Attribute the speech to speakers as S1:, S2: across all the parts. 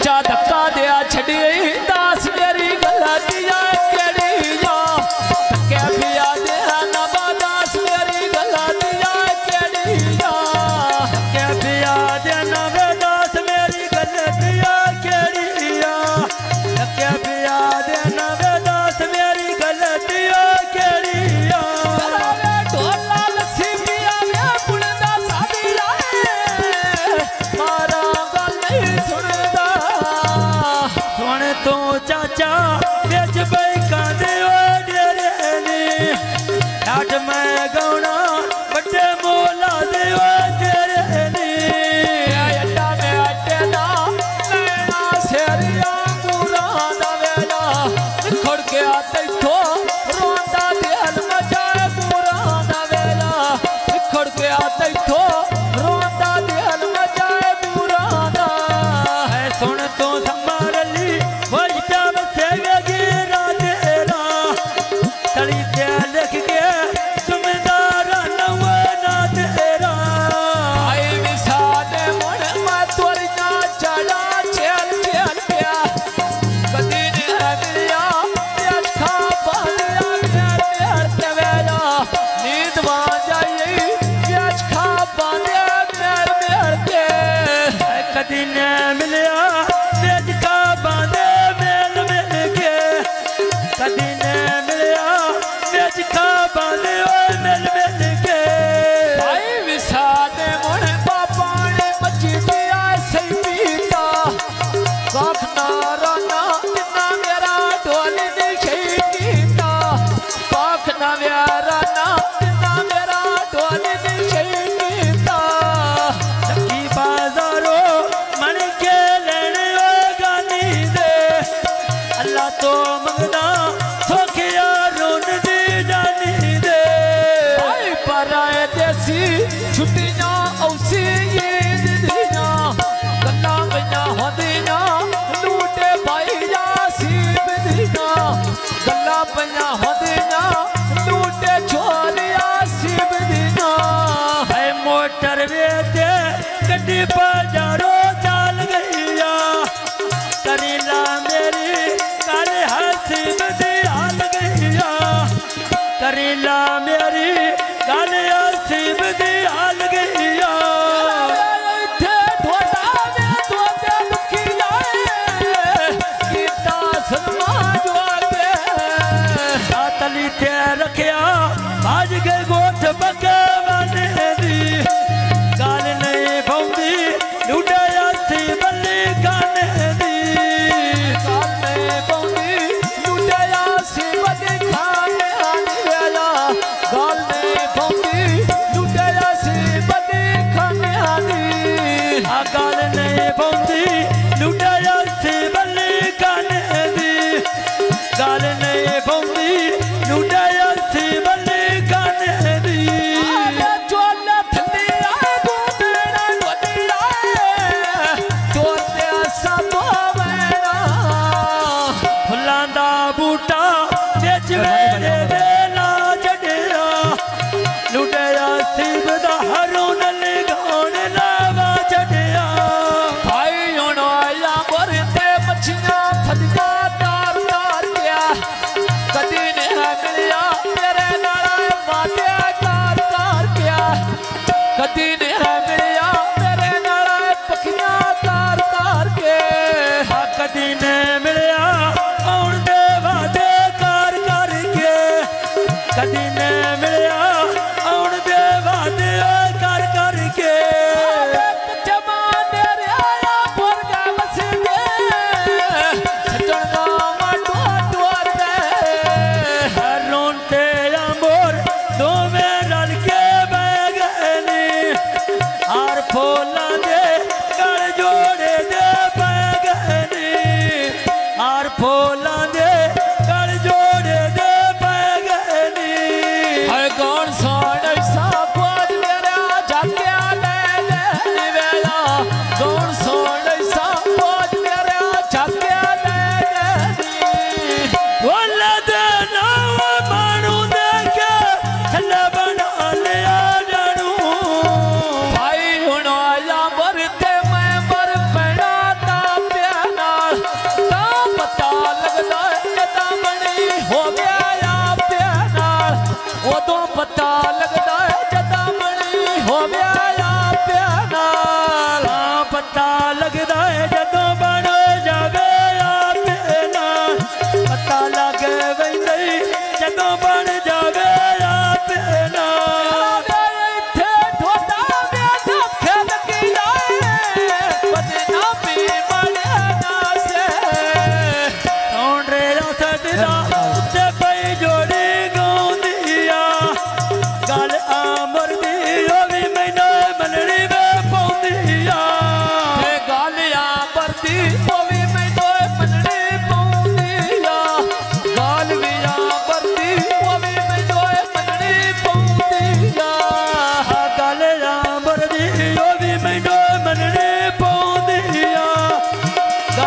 S1: चाचा धक्का दिया छड़ी दास मेरी गलतियां केड़िया धक्के पिया दे नवा दास मेरी गलतियां केड़िया
S2: धक्के पिया दे नवे दास मेरी गलतियां केड़िया धक्के पिया दे नवे दास मेरी गलतियां केड़िया
S1: ढोला लस्सी पिया वे पुणदा सादी लाए मारा गल नहीं सुनदा
S2: सुन तू चाचा बेच बैका दे डेरे नी ठाठ मैं गौना बड़े मोला दे तेरे नी
S1: अड्डा में अड्डे दा नैना शेरिया पूरा दा वेला खड़ के आते थो रोंदा दिल मचाए पूरा दा वेला खड़ के आते थो रोंदा दिल मचाए पूरा दा
S2: है सुन तू संभाल ली वजटा बसेगा गिरा तेरा तली ते लिख के जुमेदार नवा ना तेरा
S1: आई विसाने मन मा तोरी ना चढ़ा चल चल पिया कदी ने मिलिया अखा बालिया मेर ते वेला नींद वा जाई अखा बालिया मेर ते
S2: कदी ने मिलिया तेज का बांधे मेल मिल के कदी ने मिलिया तेज का बांधे मेल मिल के
S1: आई विसाने मन पापा ने मची दिया सही पीता काख नारा ना जिन्ना मेरा ढोल ने सही कीता काख ना मेरा ना जिन्ना मेरा ढोल ने सही कीता
S2: सखी बाजारो मन के लेने गानी दे अल्लाह तो मंगदा सोखिया रोन दी जानी दे
S1: आई पराए देसी छुट्टियां औसी ईद दियां गल्ला गईयां होंदियां लूटे भाई यासीब दियां गल्ला पईयां होंदियां लूटे छोरिया सीब दियां
S2: है मोटर वेते गड्डी बाजारो चाल गईया करीला मेरी काल हसीब दी हाल गईया करीला मेरी काल हसीब दी हाल गईया
S1: इत्थे ढोडा वे तोते दुखी लाए कीता सनमा जोगे
S2: तली ते रखिया आज गए गोठ बगे वाले दी गाल नहीं पौंदी लुटाया सी बल्ली गाने दी
S1: काल में पौंदी लुटाया सी बदी खाने आनी वेला काल में पौंदी लुटाया सी बदी खाने आनी
S2: गाल नहीं पौंदी लुटाया सी बल्ली गाने दी गाल नहीं पौंदी लुटाया सी बल्ली गाने दी
S1: आले चोले थंदी आए गुंदड़ा नोदी आए चोते सब वेला
S2: फुल्लां दा बूटा बिच मेरे दे ना चढ़िया लुटाया सीब दा हरून लगाउण लावा चढ़िया
S1: भाई हुण आया मरते मछियां फदिया तार तार गया कदी ने मिलिया तेरे नाल माते कार कार गया कदी ने मिलिया तेरे नाल पखियां तार तार के
S2: कदी ने मिलिया आउण दे वादे कार करके कदी ने मिलिया आउण दे वादे कार करके
S1: जमाने रे आया पुरगा बस दे सजन गावा टोर दे
S2: रोन ते मोर दोवें रल के बह गए नी हार फूलां दे गल जोड़े दे बह गए नी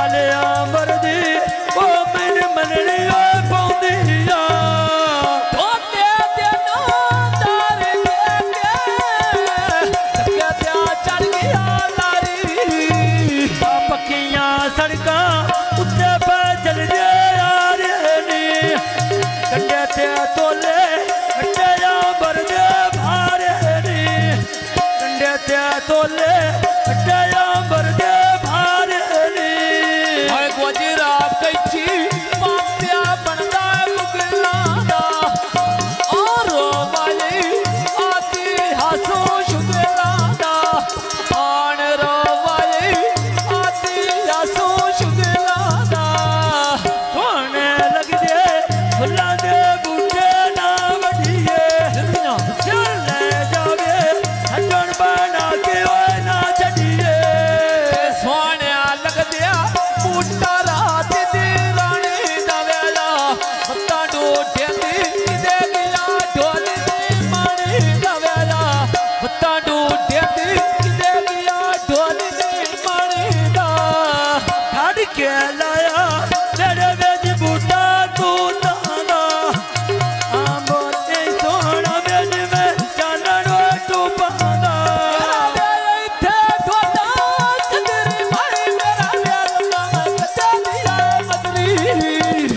S2: लाले अंबर दी ओ मन मननी ओ पौंदिया
S1: धोते देना दार के त्या चढ़ गया लारी
S2: पक्कियां सड़कां उत्ते पे चल जे यार नी कंडे ते तोले कंडे अंबर दे भारे नी कंडे ते तोले कंडे अंबर दे भारे नी
S1: हाय गोजरा कैची मापिया बनदा मुगला दा और वाली आती हासो शुगला दा आन रो वाली आती हासो शुगला दा
S2: सोने लग दे फुल्लां दे बूटे ना वढिए
S1: जिंदगियां
S2: चल ले जावे सजन बना के ओए ना छड़िए
S1: सोहणिया लगदिया बूटा रात दी राणी दा वेला मत्ता डूठेंदी किदे गिया ढोल दी माणी दा वेला मत्ता डूठेंदी किदे गिया ढोल दी माणी दा
S2: छड़ के लाया तेरे बेज बूटा तू ताना आंबो ते सोहना बेज में चानन तू पांदा
S1: इत्थे ढोला चंदरी माई मेरा वेला कच्चा दिया मदरी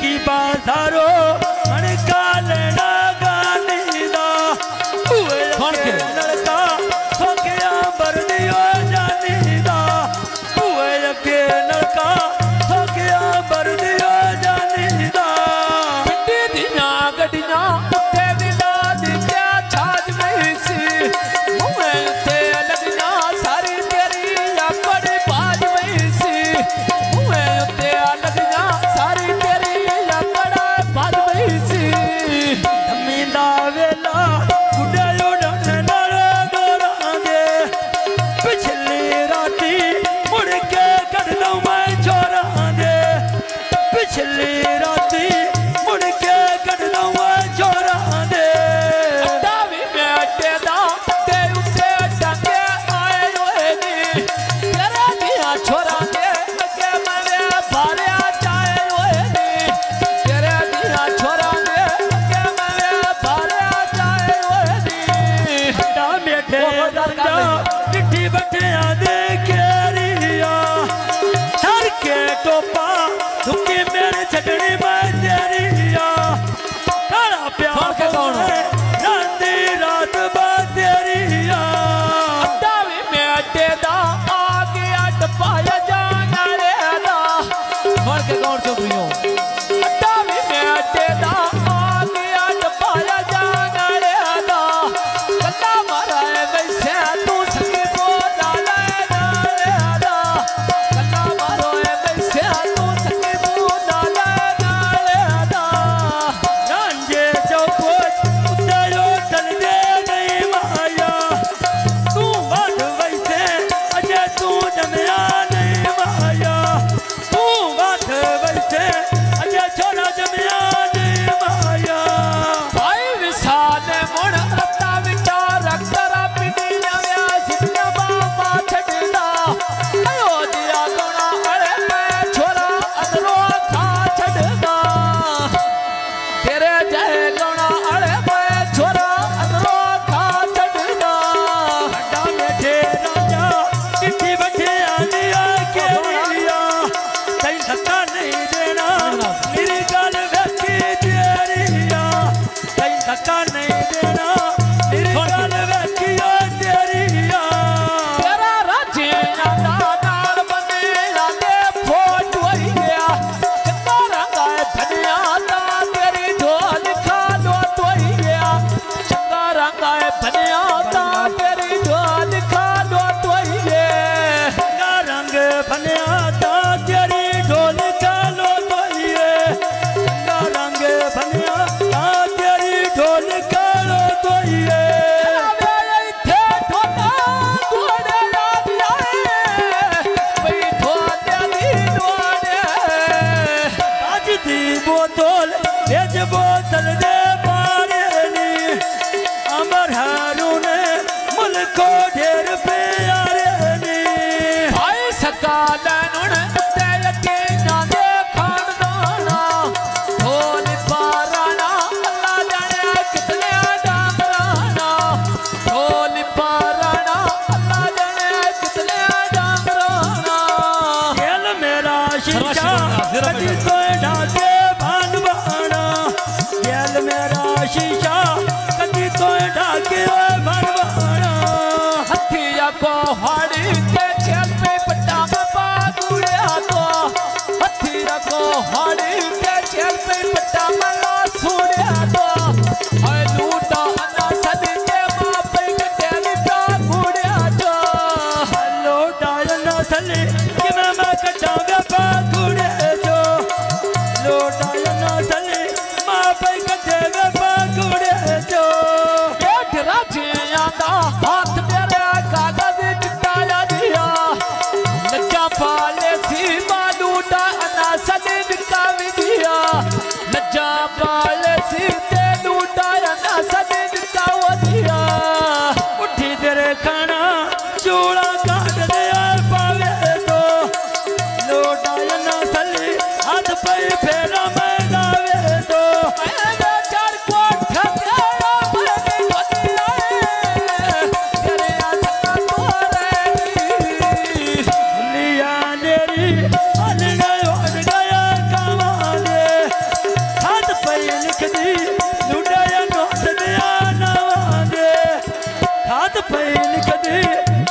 S2: की बाजारो अणका लेना गानी दा उए
S1: कौन के?
S2: लड़का थोकिया बरदियो जानी दा उए के लड़का थोकिया बरदियो जानी दा
S1: पिंडी दियां गड्डियां उत्ते विला दित्या छाज नहीं सी मुँहे उत्ते लगना सारी तेरी आकड़ बाज नहीं सी मुँहे उत्ते लगना सारी तेरी आकड़ बाज नहीं सी
S2: धमींदा वेला गुड्डे उड़न नाल गोरां दे पिछली राती मुड़ के कढ़ लूं मैं छोरां दे पिछली राती मुड़ के कढ़ लूं मैं छोरां दे
S1: अड्डा भी मैं अड्डे दा ते उत्ते डंगे आए होए नी तेरे दियां छोरां दे अगे मवे भारिया चाए होए नी तेरे दियां छोरां दे अगे मवे भारिया चाए होए नी
S2: डा मेठे रंगा मिठी बटिया दे केरिया धर के टोपा धुकी मेरे छटनी मैं तेरिया काला
S1: कौन के कौन?
S2: प्यार राती रात बा तेरिया
S1: अड्डा भी मैं अड्डे दा आ गया टपाया जाना रे दा कौन के कौन चुप रही हो अड्डा भी मैं अड्डे दा आ गया टपाया जाना रे दा कल्ला मारा है वैसे तू सके बोला ले रे दा कल्ला मारो है वैसे तू सके बोला ले रे दा
S2: रांझे चौकोच उतारो चल दे गई माया तू वाट वैसे अजय तू जमया नहीं माया तू वाट वैसे अजय छोरा जमया नहीं माया
S1: भाई विसाल मुड़ रत्ता विचार करा पिंडी नव्या जिन्ना बाबा छड़दा अयोध्या गोना अरे मैं छोरा अदरो खा छड़दा तेरे जय गोना अरे मैं छोरा अदरो खा छड़दा
S2: अड्डा बैठे राजा चिट्ठी बैठे आलिया के लिया कहीं धक्का नहीं देना मेरी गल वेखी तेरिया कहीं धक्का नहीं देना मेरी गल वेखी तेरिया
S1: तेरा राजे आंदा नाल बने आंदे फोट होई गया चंगा रंगा धनिया दा तेरी ढोल खा लो तोई गया चंगा रंगा धनिया दा तेरी ढोल खा लो तोई गया
S2: रंग बनिया ता तेरी ढोल मेरी हलना उड़ गया कावां दे हाथ पई लिखदी लुटाया नोट दिया नवां दे हाथ पई लिखदी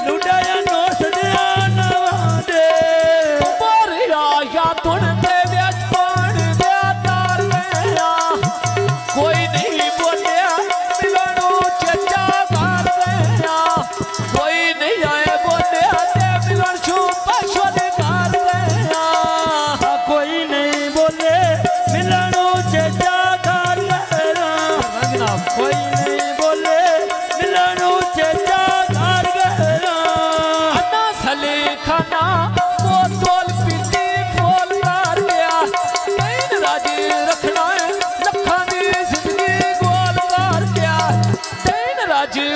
S2: लुटाया नोट दिया नवां दे
S1: मोरिया या तुण दे विच पानी दे तार गया कोई नहीं बोलिया मिलणू चचा कर गया कोई नहीं आए बोलिया ते मिलन छू पशुन कर गया
S2: कोई नहीं बोले मिलनो चेचा कर गया
S1: जनाब
S2: कोई नहीं बोले मिलनो चेचा कर गया
S1: अन्ना सली खाना बोतल पीती फोल कर गया कैन राजी रखना है लखा दी जिंदगी गोल कर गया कैन राजी